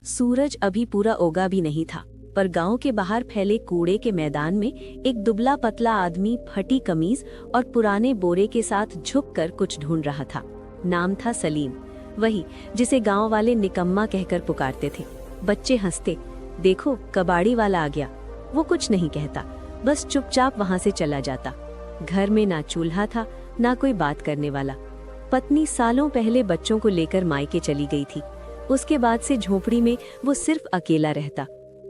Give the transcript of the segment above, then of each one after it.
सूरज अभी पूरा उगा भी नहीं था, पर गांव के बाहर फैले कूड़े के मैदान में एक दुबला पतला आदमी फटी कमीज और पुराने बोरे के साथ झुककर कुछ ढूंढ रहा था। नाम था सलीम, वही जिसे गांव वाले निकम्मा कहकर पुकारते थे। बच्चे हंसते, देखो कबाड़ी वाला आ गया। वो कुछ नहीं कहता, बस चुपचाप वहां से चला जाता। घर में ना चूल्हा था, ना कोई बात करने वाला। पत्नी सालों पहले बच्चों को लेकर मायके चली गई थी। उसके बाद से झोपड़ी में वो सिर्फ अकेला रहता।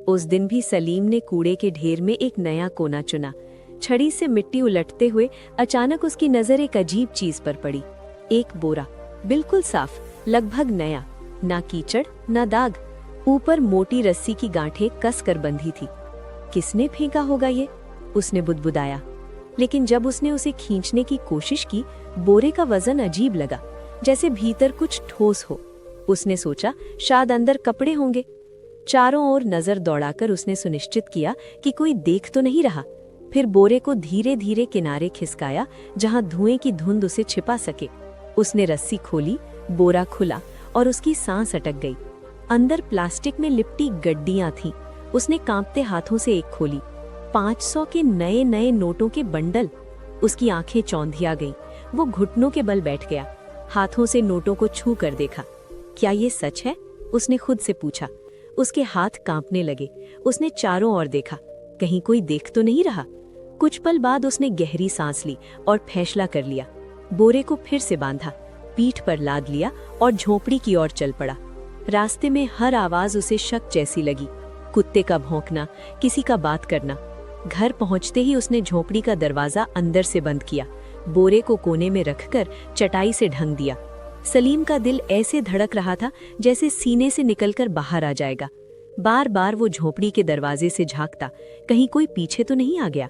उस दिन भी सलीम ने कूड़े के ढेर में एक नया कोना चुना। छड़ी से मिट्टी उलटते हुए अचानक उसकी नजर एक अजीब चीज पर पड़ी। एक बोरा, बिल्कुल साफ, लगभग नया, ना कीचड़ ना दाग। ऊपर मोटी रस्सी की गांठें कस कर बंधी थी। किसने फेंका होगा ये? उसने बुदबुदाया। लेकिन जब उसने उसे खींचने की कोशिश की, बोरे का वजन अजीब लगा, जैसे भीतर कुछ ठोस हो। उसने सोचा शायद अंदर कपड़े होंगे। चारों ओर नजर दौड़ाकर उसने सुनिश्चित किया कि कोई देख तो नहीं रहा। फिर बोरे को धीरे धीरे किनारे खिसकाया, जहां धुएं की धुंध उसे छिपा सके। उसने रस्सी खोली, बोरा खुला और उसकी सांस अटक गई। अंदर प्लास्टिक में लिपटी गड्डियां थीं। उसने कांपते हाथों से एक खोली। 500 के नए नए नोटों के बंडल। उसकी आंखें चौंधिया गईं। वो घुटनों के बल बैठ गया, हाथों से नोटों को छू कर देखा। क्या ये सच है? उसने खुद से पूछा। उसके हाथ कांपने लगे। उसने चारों ओर देखा, कहीं कोई देख तो नहीं रहा। कुछ पल बाद उसने गहरी सांस ली और फैसला कर लिया। बोरे को फिर से बांधा, पीठ पर लाद लिया और झोपड़ी की ओर चल पड़ा। रास्ते में हर आवाज उसे शक जैसी लगी। कुत्ते का भौंकना, किसी का बात करना। घर पहुंचते ही उसने झोपड़ी का दरवाजा अंदर से बंद किया, बोरे को कोने में रखकर चटाई से ढंक दिया। सलीम का दिल ऐसे धड़क रहा था जैसे सीने से निकलकर बाहर आ जाएगा। बार बार वो झोपड़ी के दरवाजे से झांकता, कहीं कोई पीछे तो नहीं आ गया।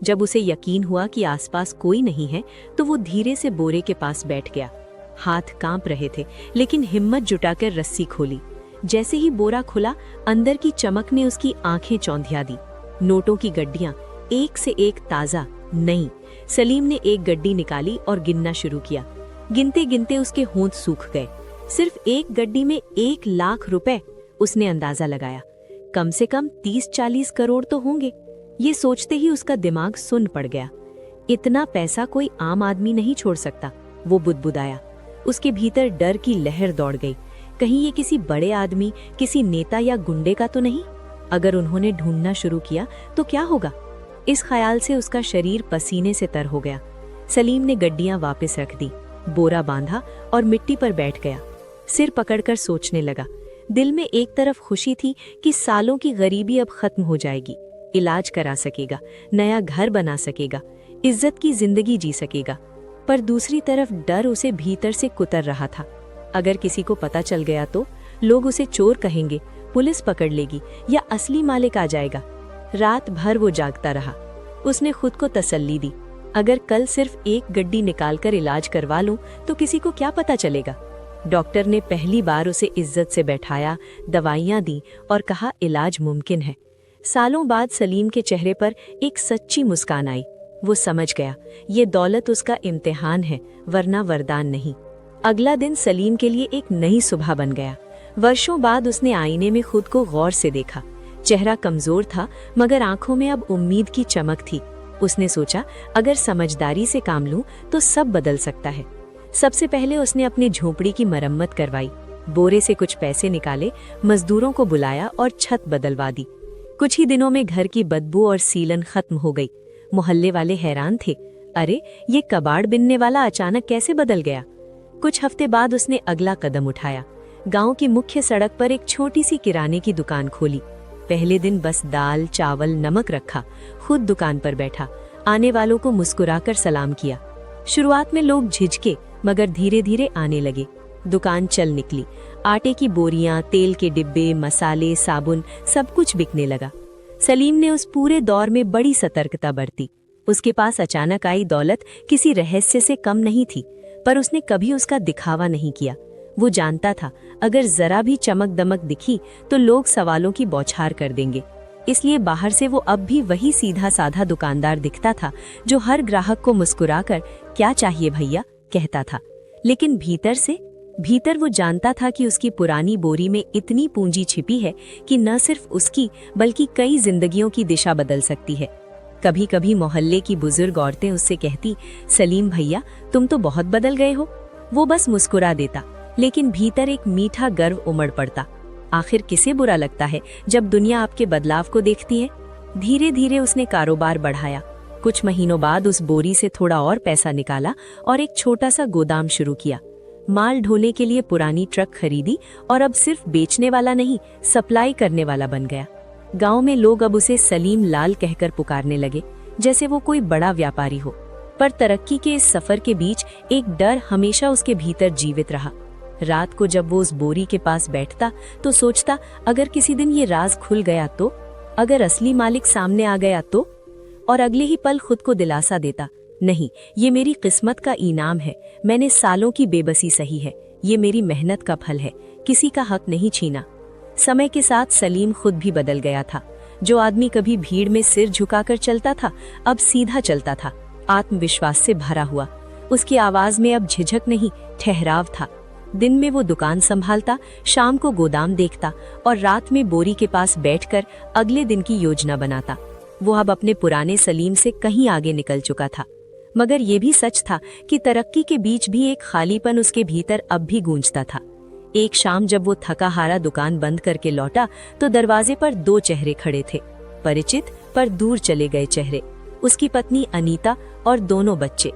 जब उसे यकीन हुआ कि आसपास कोई नहीं है, तो वो धीरे से बोरे के पास बैठ गया। हाथ कांप रहे थे, लेकिन हिम्मत जुटाकर रस्सी खोली। जैसे ही बोरा खुला, अंदर की चमक ने उसकी आंखें चौंधिया दी। नोटों की गड्डियां, एक से एक ताजा, नई। सलीम ने एक गड्डी निकाली और गिनना शुरू किया। गिनते गिनते उसके होंठ सूख गए। सिर्फ एक गड्डी में 1 लाख रुपए, उसने अंदाजा लगाया। कम से कम 30-40 करोड़ तो होंगे। ये सोचते ही उसका दिमाग सुन्न पड़ गया। इतना पैसा कोई आम आदमी नहीं छोड़ सकता, वो बुदबुदाया। उसके भीतर डर की लहर दौड़ गई। कहीं ये किसी बड़े आदमी, किसी नेता या गुंडे का तो नहीं? अगर उन्होंने ढूंढना शुरू किया तो क्या होगा? इस ख्याल से उसका शरीर पसीने से तर हो गया। सलीम ने गड्डियां वापस रख दी, बोरा बांधा और मिट्टी पर बैठ गया। सिर पकड़कर सोचने लगा। दिल में एक तरफ खुशी थी कि सालों की गरीबी अब खत्म हो जाएगी, इलाज करा सकेगा, नया घर बना सकेगा, इज्जत की जिंदगी जी सकेगा। पर दूसरी तरफ डर उसे भीतर से कुतर रहा था। अगर किसी को पता चल गया तो लोग उसे चोर कहेंगे, पुलिस पकड़ लेगी या असली मालिक आ जाएगा। रात भर वो जागता रहा। उसने खुद को तसल्ली दी, अगर कल सिर्फ एक गड्डी निकालकर इलाज करवा लूं तो किसी को क्या पता चलेगा। डॉक्टर ने पहली बार उसे इज्जत से बैठाया, दवाइयां दी और कहा इलाज मुमकिन है। सालों बाद सलीम के चेहरे पर एक सच्ची मुस्कान आई। वो समझ गया, ये दौलत उसका इम्तिहान है, वरना वरदान नहीं। अगला दिन सलीम के लिए एक नई सुबह बन गया। वर्षों बाद उसने आईने में खुद को गौर से देखा। चेहरा कमजोर था, मगर आंखों में अब उम्मीद की चमक थी। उसने सोचा, अगर समझदारी से काम लूं तो सब बदल सकता है। सबसे पहले उसने अपनी झोपड़ी की मरम्मत करवाई। बोरे से कुछ पैसे निकाले, मजदूरों को बुलाया और छत बदलवा दी। कुछ ही दिनों में घर की बदबू और सीलन खत्म हो गई। मोहल्ले वाले हैरान थे, अरे ये कबाड़ बिनने वाला अचानक कैसे बदल गया? कुछ हफ्ते बाद उसने अगला कदम उठाया। गांव की मुख्य सड़क पर एक छोटी सी किराने की दुकान खोली। पहले दिन बस दाल, चावल, नमक रखा। खुद दुकान पर बैठा, आने वालों को मुस्कुराकर सलाम किया। शुरुआत में लोग झिझके, मगर धीरे धीरे आने लगे। दुकान चल निकली। आटे की बोरियां, तेल के डिब्बे, मसाले, साबुन, सब कुछ बिकने लगा। सलीम ने उस पूरे दौर में बड़ी सतर्कता बरती। उसके पास अचानक आई दौलत किसी रहस्य से कम नहीं थी, पर उसने कभी उसका दिखावा नहीं किया। वो जानता था, अगर जरा भी चमक दमक दिखी तो लोग सवालों की बौछार कर देंगे। इसलिए बाहर से वो अब भी वही सीधा साधा दुकानदार दिखता था, जो हर ग्राहक को मुस्कुराकर क्या चाहिए भैया कहता था। लेकिन भीतर से भीतर वो जानता था कि उसकी पुरानी बोरी में इतनी पूंजी छिपी है कि न सिर्फ उसकी बल्कि कई जिंदगियों की दिशा बदल सकती है। कभी कभी मोहल्ले की बुजुर्ग औरतें उससे कहती, सलीम भैया तुम तो बहुत बदल गए हो। वो बस मुस्कुरा देता, लेकिन भीतर एक मीठा गर्व उमड़ पड़ता। आखिर किसे बुरा लगता है जब दुनिया आपके बदलाव को देखती है। धीरे धीरे उसने कारोबार बढ़ाया। कुछ महीनों बाद उस बोरी से थोड़ा और पैसा निकाला और एक छोटा सा गोदाम शुरू किया। माल ढोने के लिए पुरानी ट्रक खरीदी और अब सिर्फ बेचने वाला नहीं, सप्लाई करने वाला बन गया। गांव में लोग अब उसे सलीम लाल कहकर पुकारने लगे, जैसे वो कोई बड़ा व्यापारी हो। पर तरक्की के इस सफर के बीच एक डर हमेशा उसके भीतर जीवित रहा। रात को जब वो उस बोरी के पास बैठता तो सोचता, अगर किसी दिन ये राज खुल गया तो, अगर असली मालिक सामने आ गया तो। और अगले ही पल खुद को दिलासा देता, नहीं, ये मेरी किस्मत का इनाम है, मैंने सालों की बेबसी सही है, ये मेरी मेहनत का फल है, किसी का हक नहीं छीना। समय के साथ सलीम खुद भी बदल गया था। जो आदमी कभी भीड़ में सिर झुकाकर चलता था, अब सीधा चलता था, आत्मविश्वास से भरा हुआ। उसकी आवाज में अब झिझक नहीं, ठहराव था। दिन में वो दुकान संभालता, शाम को गोदाम देखता और रात में बोरी के पास बैठकर अगले दिन की योजना बनाता। वो अब अपने पुराने सलीम से कहीं आगे निकल चुका था। मगर ये भी सच था कि तरक्की के बीच भी एक खालीपन उसके भीतर अब भी गूंजता था। एक शाम जब वो थका हारा दुकान बंद करके लौटा तो दरवाजे पर दो चेहरे खड़े थे, परिचित पर दूर चले गए चेहरे। उसकी पत्नी अनीता और दोनों बच्चे।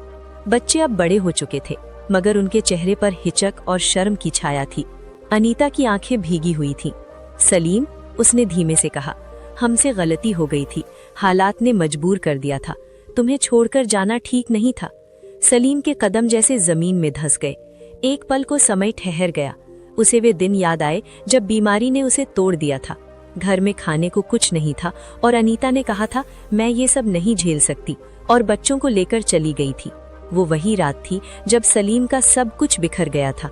बच्चे अब बड़े हो चुके थे, मगर उनके चेहरे पर हिचक और शर्म की छाया थी। अनीता की आंखें भीगी हुई थीं। सलीम, उसने धीमे से कहा, हमसे गलती हो गई थी, हालात ने मजबूर कर दिया था, तुम्हें छोड़कर जाना ठीक नहीं था। सलीम के कदम जैसे जमीन में धंस गए। एक पल को समय ठहर गया। उसे वे दिन याद आए जब बीमारी ने उसे तोड़ दिया था। घर में खाने को कुछ नहीं था और अनीता ने कहा था, मैं ये सब नहीं झेल सकती, और बच्चों को लेकर चली गई थी। वो वही रात थी जब सलीम का सब कुछ बिखर गया था।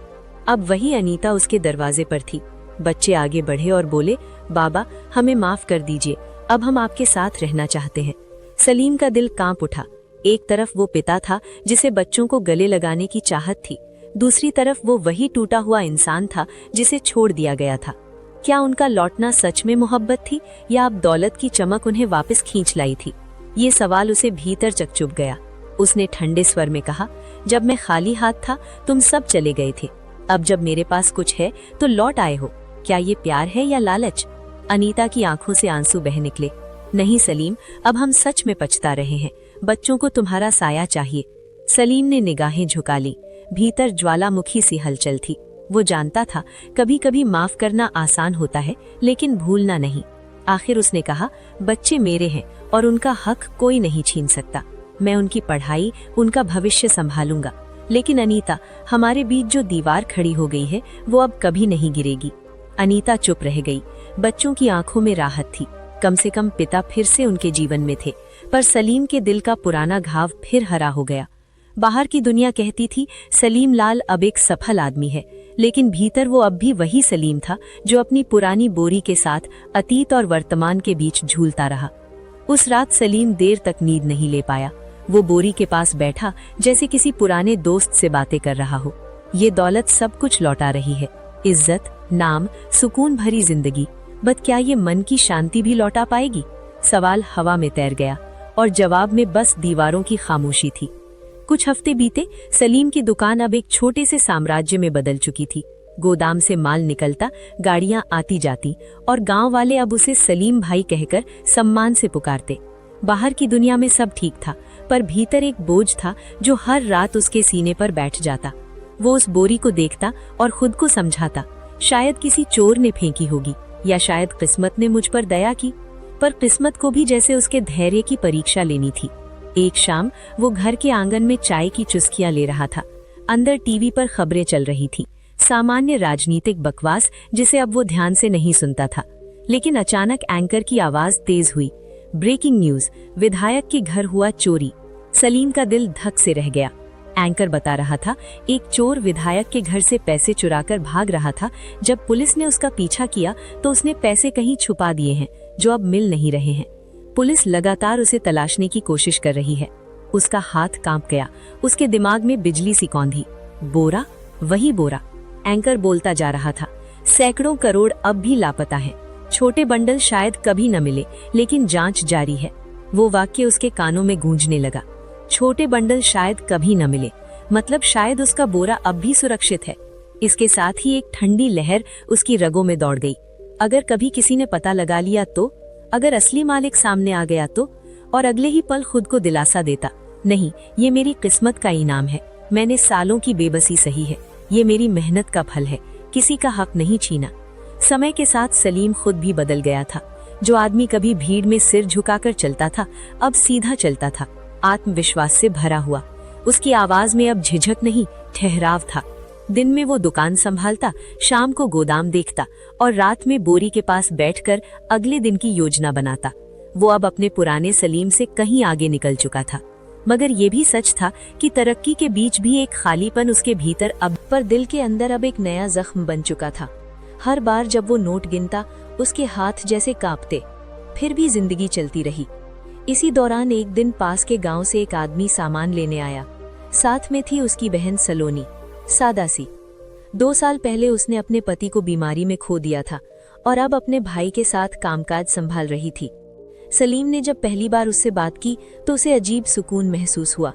अब वही अनीता उसके दरवाजे पर थी। बच्चे आगे बढ़े और बोले, बाबा हमें माफ कर दीजिए, अब हम आपके साथ रहना चाहते हैं। सलीम का दिल कांप उठा। एक तरफ वो पिता था जिसे बच्चों को गले लगाने की चाहत थी, दूसरी तरफ वो वही टूटा हुआ इंसान था जिसे छोड़ दिया गया था। क्या उनका लौटना सच में मोहब्बत थी या अब दौलत की चमक उन्हें वापस खींच लाई थी? ये सवाल उसे भीतर चुभ गया। उसने ठंडे स्वर में कहा, जब मैं खाली हाथ था तुम सब चले गए थे, अब जब मेरे पास कुछ है तो लौट आए हो। क्या ये प्यार है या लालच? अनीता की आंखों से आंसू बह निकले। नहीं सलीम, अब हम सच में पछता रहे हैं, बच्चों को तुम्हारा साया चाहिए। सलीम ने निगाहें झुका ली। भीतर ज्वालामुखी सी हलचल थी। वो जानता था कभी कभी माफ करना आसान होता है, लेकिन भूलना नहीं। आखिर उसने कहा, बच्चे मेरे हैं और उनका हक कोई नहीं छीन सकता। मैं उनकी पढ़ाई, उनका भविष्य संभालूंगा। लेकिन अनीता, हमारे बीच जो दीवार खड़ी हो गई है वो अब कभी नहीं गिरेगी। अनीता चुप रह गई। बच्चों की आंखों में राहत थी, कम से कम पिता फिर से उनके जीवन में थे। पर सलीम के दिल का पुराना घाव फिर हरा हो गया। बाहर की दुनिया कहती थी सलीम लाल अब एक सफल आदमी है, लेकिन भीतर वो अब भी वही सलीम था जो अपनी पुरानी बोरी के साथ अतीत और वर्तमान के बीच झूलता रहा। उस रात सलीम देर तक नींद नहीं ले पाया। वो बोरी के पास बैठा जैसे किसी पुराने दोस्त से बातें कर रहा हो। ये दौलत सब कुछ लौटा रही है, इज्जत, नाम, सुकून भरी जिंदगी, बट क्या ये मन की शांति भी लौटा पाएगी? सवाल हवा में तैर गया और जवाब में बस दीवारों की खामोशी थी। कुछ हफ्ते बीते। सलीम की दुकान अब एक छोटे से साम्राज्य में बदल चुकी थी। गोदाम से माल निकलता, गाड़ियां आती जाती और गांव वाले अब उसे सलीम भाई कहकर सम्मान से पुकारते। बाहर की दुनिया में सब ठीक था, पर भीतर एक बोझ था जो हर रात उसके सीने पर बैठ जाता। वो उस बोरी को देखता और खुद को समझाता, शायद किसी चोर ने फेंकी होगी या शायद किस्मत ने मुझ पर दया की। पर किस्मत को भी जैसे उसके धैर्य की परीक्षा लेनी थी। एक शाम वो घर के आंगन में चाय की चुस्कियां ले रहा था। अंदर टीवी पर खबरें चल रही थी, सामान्य राजनीतिक बकवास जिसे अब वो ध्यान से नहीं सुनता था। लेकिन अचानक एंकर की आवाज तेज हुई, ब्रेकिंग न्यूज, विधायक के घर हुआ चोरी। सलीम का दिल धक से रह गया। एंकर बता रहा था एक चोर विधायक के घर से पैसे चुराकर भाग रहा था। जब पुलिस ने उसका पीछा किया तो उसने पैसे कहीं छुपा दिए हैं जो अब मिल नहीं रहे हैं। पुलिस लगातार उसे तलाशने की कोशिश कर रही है। उसका हाथ कांप गया। उसके दिमाग में बिजली सी कौंधी। बोरा, वही बोरा। एंकर बोलता जा रहा था, सैकड़ों करोड़ अब भी लापता हैं। छोटे बंडल शायद कभी न मिले, लेकिन जांच जारी है। वो वाक्य उसके कानों में गूंजने लगा। छोटे बंडल शायद कभी न मिले, मतलब शायद उसका बोरा अब भी सुरक्षित है। इसके साथ ही एक ठंडी लहर उसकी रगों में दौड़ गई। अगर कभी किसी ने पता लगा लिया तो, अगर असली मालिक सामने आ गया तो, और अगले ही पल खुद को दिलासा देता, नहीं, ये मेरी किस्मत का इनाम है, मैंने सालों की बेबसी सही है, ये मेरी मेहनत का फल है, किसी का हक नहीं छीना। समय के साथ सलीम खुद भी बदल गया था। जो आदमी कभी भीड़ में सिर झुकाकर चलता था, अब सीधा चलता था, आत्मविश्वास से भरा हुआ। उसकी आवाज में अब झिझक नहीं, ठहराव था। दिन में वो दुकान संभालता, शाम को गोदाम देखता और रात में बोरी के पास बैठकर अगले दिन की योजना बनाता। वो अब अपने पुराने सलीम से कहीं आगे निकल चुका था। मगर ये भी सच था कि तरक्की के बीच भी एक खालीपन उसके भीतर पर दिल के अंदर अब एक नया जख्म बन चुका था। हर बार जब वो नोट गिनता, उसके हाथ जैसे कांपते। फिर भी जिंदगी चलती रही। इसी दौरान एक दिन पास के गांव से एक आदमी सामान लेने आया। साथ में थी उसकी बहन सलोनी, सादा सी। 2 साल पहले उसने अपने पति को बीमारी में खो दिया था और अब अपने भाई के साथ कामकाज संभाल रही थी। सलीम ने जब पहली बार उससे बात की तो उसे अजीब सुकून महसूस हुआ।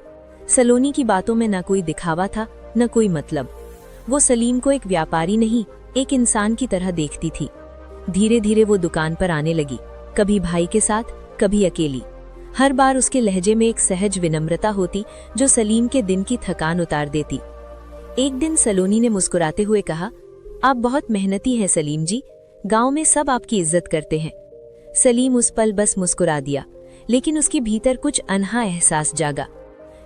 सलोनी की बातों में न कोई दिखावा था, न कोई मतलब। वो सलीम को एक व्यापारी नहीं, एक इंसान की तरह देखती थी। धीरे धीरे वो दुकान पर आने लगी, कभी भाई के साथ, कभी अकेली। हर बार उसके लहजे में एक सहज विनम्रता होती जो सलीम के दिन की थकान उतार देती। एक दिन सलोनी ने मुस्कुराते हुए कहा, आप बहुत मेहनती हैं सलीम जी, गांव में सब आपकी इज्जत करते हैं। सलीम उस पल बस मुस्कुरा दिया, लेकिन उसके भीतर कुछ अनहा एहसास जागा।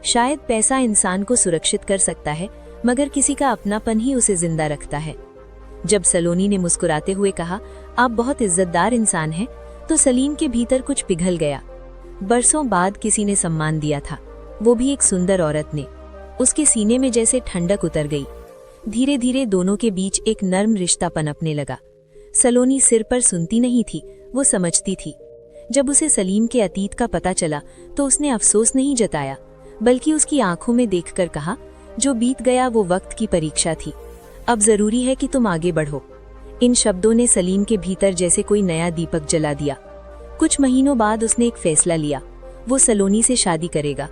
शायद पैसा इंसान को सुरक्षित कर सकता है, मगर किसी का अपनापन ही उसे जिंदा रखता है। जब सलोनी ने मुस्कुराते हुए कहा, आप बहुत इज्जतदार इंसान हैं, तो सलीम के भीतर कुछ पिघल गया। बरसों बाद किसी ने सम्मान दिया था, वो भी एक सुंदर औरत ने। उसके सीने में जैसे ठंडक उतर गई। धीरे धीरे दोनों के बीच एक नर्म रिश्ता पनपने लगा। सलोनी सिर पर सुनती नहीं थी, वो समझती थी। जब उसे सलीम के अतीत का पता चला तो उसने अफसोस नहीं जताया, बल्कि उसकी आंखों में देखकर कहा, जो बीत गया वो वक्त की परीक्षा थी, अब जरूरी है कि तुम आगे बढ़ो। इन शब्दों ने सलीम के भीतर जैसे कोई नया दीपक जला दिया। कुछ महीनों बाद उसने एक फैसला लिया, वो सलोनी से शादी करेगा।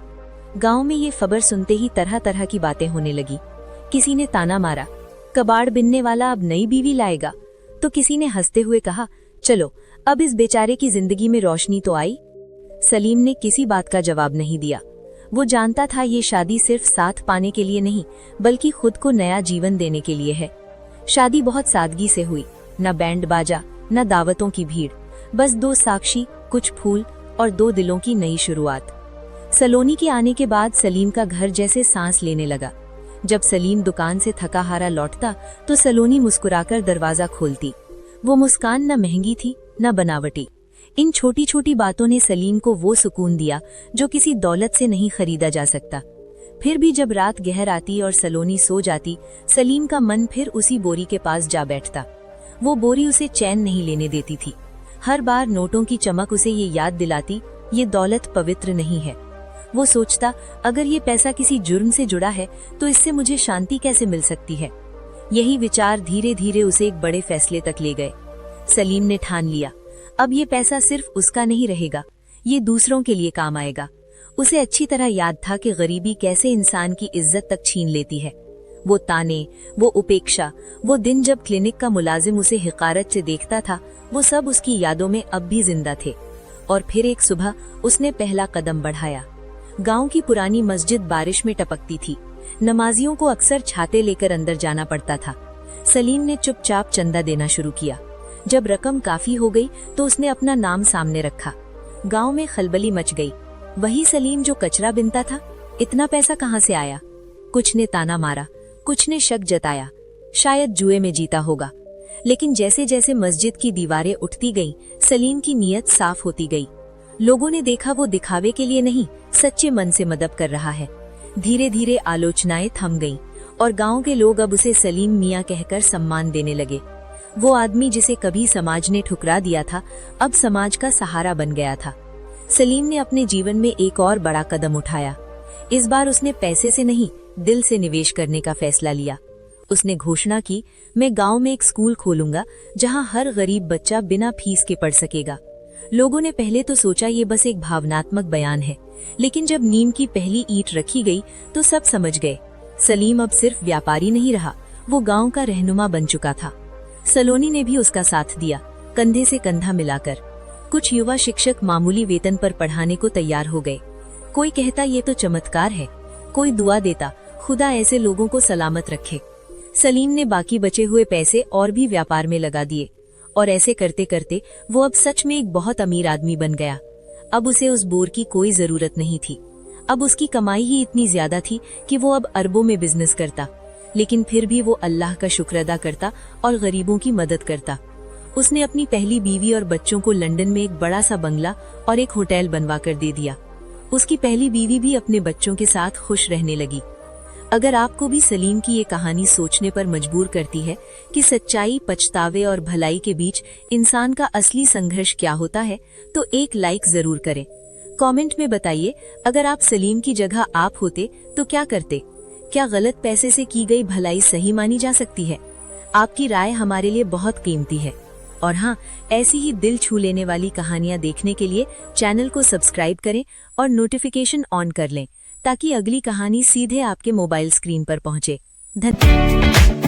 गांव में ये खबर सुनते ही तरह तरह की बातें होने लगी। किसी ने ताना मारा, कबाड़ बिनने वाला अब नई बीवी लाएगा, तो किसी ने हंसते हुए कहा, चलो अब इस बेचारे की जिंदगी में रोशनी तो आई। सलीम ने किसी बात का जवाब नहीं दिया। वो जानता था ये शादी सिर्फ साथ पाने के लिए नहीं, बल्कि खुद को नया जीवन देने के लिए है। शादी बहुत सादगी से हुई, न बैंड बाजा, न दावतों की भीड़, बस 2 साक्षी, कुछ फूल और 2 दिलों की नई शुरुआत। सलोनी के आने के बाद सलीम का घर जैसे सांस लेने लगा। जब सलीम दुकान से थका हारा लौटता तो सलोनी मुस्कुराकर दरवाजा खोलती। वो मुस्कान न महंगी थी, न बनावटी। इन छोटी छोटी बातों ने सलीम को वो सुकून दिया जो किसी दौलत से नहीं खरीदा जा सकता। फिर भी जब रात गहर आती और सलोनी सो जाती, सलीम का मन फिर उसी बोरी के पास जा बैठता। वो बोरी उसे चैन नहीं लेने देती थी। हर बार नोटों की चमक उसे ये याद दिलाती, ये दौलत पवित्र नहीं है। वो सोचता, अगर ये पैसा किसी जुर्म से जुड़ा है तो इससे मुझे शांति कैसे मिल सकती है। यही विचार धीरे धीरे उसे एक बड़े फैसले तक ले गए। सलीम ने ठान लिया, अब ये पैसा सिर्फ उसका नहीं रहेगा, ये दूसरों के लिए काम आएगा। उसे अच्छी तरह याद था कि गरीबी कैसे इंसान की इज्जत तक छीन लेती है। वो ताने, वो उपेक्षा, वो दिन जब क्लिनिक का मुलाजिम उसे हिकारत से देखता था, वो सब उसकी यादों में अब भी जिंदा थे। और फिर एक सुबह उसने पहला कदम बढ़ाया। गांव की पुरानी मस्जिद बारिश में टपकती थी। नमाजियों को अक्सर छाते लेकर अंदर जाना पड़ता था। सलीम ने चुपचाप चंदा देना शुरू किया। जब रकम काफी हो गई तो उसने अपना नाम सामने रखा। गांव में खलबली मच गई। वही सलीम जो कचरा बिनता था, इतना पैसा कहाँ से आया? कुछ ने ताना मारा, कुछ ने शक जताया, शायद जुए में जीता होगा। लेकिन जैसे जैसे मस्जिद की दीवारें उठती गईं, सलीम की नीयत साफ होती गई। लोगों ने देखा वो दिखावे के लिए नहीं, सच्चे मन से मदद कर रहा है। धीरे धीरे आलोचनाएं थम गईं और गांव के लोग अब उसे सलीम मियां कहकर सम्मान देने लगे। वो आदमी जिसे कभी समाज ने ठुकरा दिया था, अब समाज का सहारा बन गया था। सलीम ने अपने जीवन में एक और बड़ा कदम उठाया। इस बार उसने पैसे से नहीं, दिल से निवेश करने का फैसला लिया। उसने घोषणा की, मैं गांव में एक स्कूल खोलूंगा जहां हर गरीब बच्चा बिना फीस के पढ़ सकेगा। लोगों ने पहले तो सोचा ये बस एक भावनात्मक बयान है, लेकिन जब नींव की पहली ईंट रखी गई तो सब समझ गए। सलीम अब सिर्फ व्यापारी नहीं रहा, वो गांव का रहनुमा बन चुका था। सलोनी ने भी उसका साथ दिया, कंधे से कंधा मिलाकर। कुछ युवा शिक्षक मामूली वेतन पर पढ़ाने को तैयार हो गए। कोई कहता ये तो चमत्कार है, कोई दुआ देता, खुदा ऐसे लोगों को सलामत रखे। सलीम ने बाकी बचे हुए पैसे और भी व्यापार में लगा दिए, और ऐसे करते करते वो अब सच में एक बहुत अमीर आदमी बन गया। अब उसे उस बोर की कोई जरूरत नहीं थी। अब उसकी कमाई ही इतनी ज्यादा थी कि वो अब अरबों में बिजनेस करता, लेकिन फिर भी वो अल्लाह का शुक्र अदा करता और गरीबों की मदद करता। उसने अपनी पहली बीवी और बच्चों को लंदन में एक बड़ा सा बंगला और एक होटल बनवा कर दे दिया। उसकी पहली बीवी भी अपने बच्चों के साथ खुश रहने लगी। अगर आपको भी सलीम की ये कहानी सोचने पर मजबूर करती है कि सच्चाई, पछतावे और भलाई के बीच इंसान का असली संघर्ष क्या होता है, तो एक लाइक जरूर करें। कमेंट में बताइए, अगर आप सलीम की जगह आप होते तो क्या करते? क्या गलत पैसे से की गई भलाई सही मानी जा सकती है? आपकी राय हमारे लिए बहुत कीमती है। और हाँ, ऐसी ही दिल छू लेने वाली कहानियां देखने के लिए चैनल को सब्सक्राइब करें और नोटिफिकेशन ऑन कर लें, ताकि अगली कहानी सीधे आपके मोबाइल स्क्रीन पर पहुंचे। धन्यवाद।